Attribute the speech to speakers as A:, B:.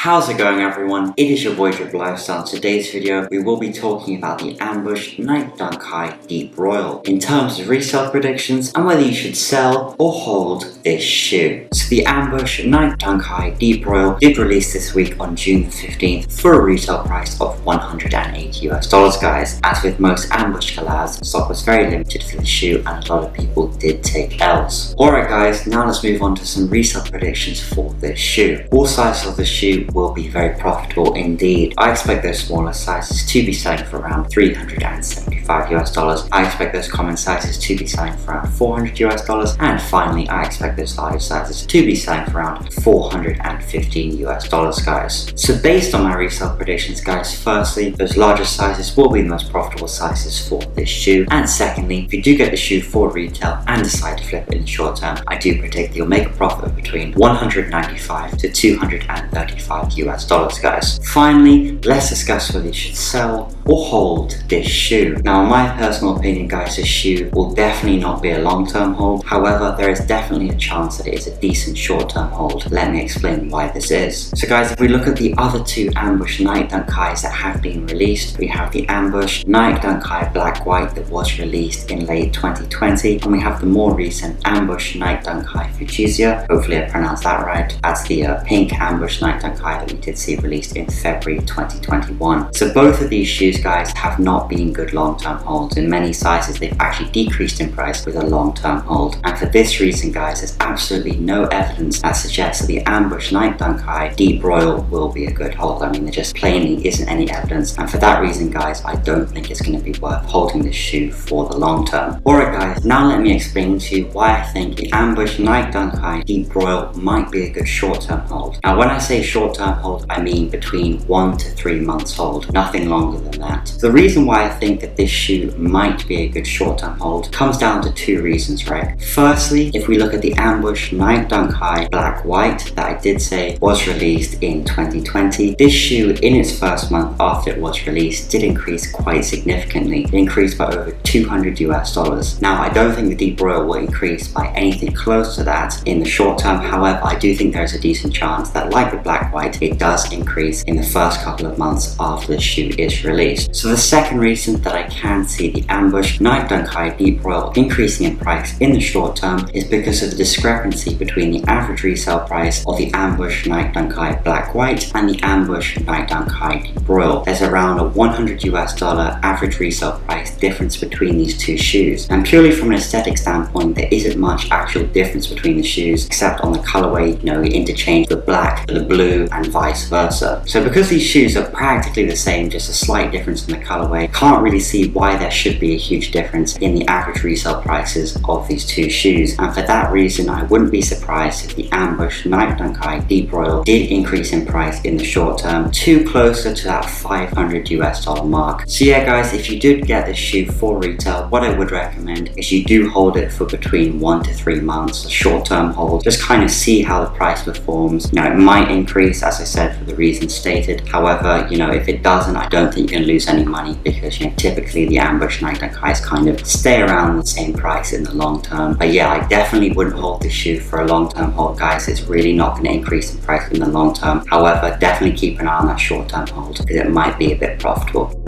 A: How's it going, everyone? It is your boy Drip Lifestyle. In today's video, we will be talking about the Ambush Night Dunk High Deep Royal in terms of resale predictions and whether you should sell or hold this shoe. So the Ambush Night Dunk High Deep Royal did release this week on June 15th for a retail price of $180 guys. As with most Ambush collabs, stock was very limited for the shoe and a lot of people did take L's. Alright guys, now let's move on to some resale predictions for this shoe. All sizes of the shoe will be very profitable indeed. I expect those smaller sizes to be selling for around $375. I expect those common sizes to be selling for around $400, and finally I expect those large sizes to be selling for around $415 guys. So based on my resale predictions guys, firstly, those larger sizes will be the most profitable sizes for this shoe, and secondly, if you do get the shoe for retail and decide to flip it in the short term, I do predict you'll make a profit of between $195 to $235 guys. Finally, let's discuss whether you should sell or hold this shoe. Now in my personal opinion guys, this shoe will definitely not be a long-term hold. However, there is definitely a chance that it is a decent short-term hold. Let me explain why this is. So guys, if we look at the other two Ambush Night Dunk Highs that have been released, we have the Ambush Night Dunk High Black White that was released in late 2020, and we have the more recent Ambush Night Dunk High FUCHSIA. Hopefully I pronounced that right. That's the pink Ambush Night Dunk High that we did see released in February 2021. So both of these shoes guys have not been good long-term holds. In many sizes they've actually decreased in price with a long-term hold, and for this reason guys, there's absolutely no evidence that suggests that the Ambush Night Dunk High Deep Royal will be a good hold. I mean, there just plainly isn't any evidence, and for that reason guys, I don't think it's going to be worth holding this shoe for the long term. Alright guys, now let me explain to you why I think the Ambush Night Dunk High Deep Royal might be a good short-term hold. Now when I say short-term hold, I mean between 1 to 3 months hold, nothing longer than that. The reason why I think that this shoe might be a good short-term hold comes down to two reasons, right? Firstly, if we look at the Ambush Night Dunk High Black White that I did say was released in 2020, this shoe in its first month after it was released did increase quite significantly. It increased by over $200. Now I don't think the Deep Royal will increase by anything close to that in the short term. However, I do think there's a decent chance that, like the Black White, it does increase in the first couple of months after the shoe is released. So the second reason that I can see the Ambush Night Dunk High Deep Royal increasing in price in the short term is because of the discrepancy between the average resale price of the Ambush Night Dunk High Black White and the Ambush Night Dunk High Deep Royal. There's around a $100 average resale price difference between these two shoes, and purely from an aesthetic standpoint there isn't much actual difference between the shoes except on the colorway. You know, you interchange the black for the blue and vice versa. So because these shoes are practically the same, just a slight difference in the colorway, can't really see why there should be a huge difference in the average resale prices of these two shoes, and for that reason I wouldn't be surprised if the Ambush Night Dunk High Deep Royal did increase in price in the short term to closer to that $500 mark. So yeah guys, if you did get this shoe for retail, what I would recommend is you do hold it for between 1 to 3 months, a short term hold, just kind of see how the price performs. You know, it might increase as I said for the reasons stated. However, you know, if it doesn't, I don't think you're going to lose any money because, you know, typically the Ambush Night Dunk Highs kind of stay around the same price in the long term. But yeah, I definitely wouldn't hold this shoe for a long term hold guys. It's really not going to increase in price in the long term. However, definitely keep an eye on that short term hold because it might be a bit profitable.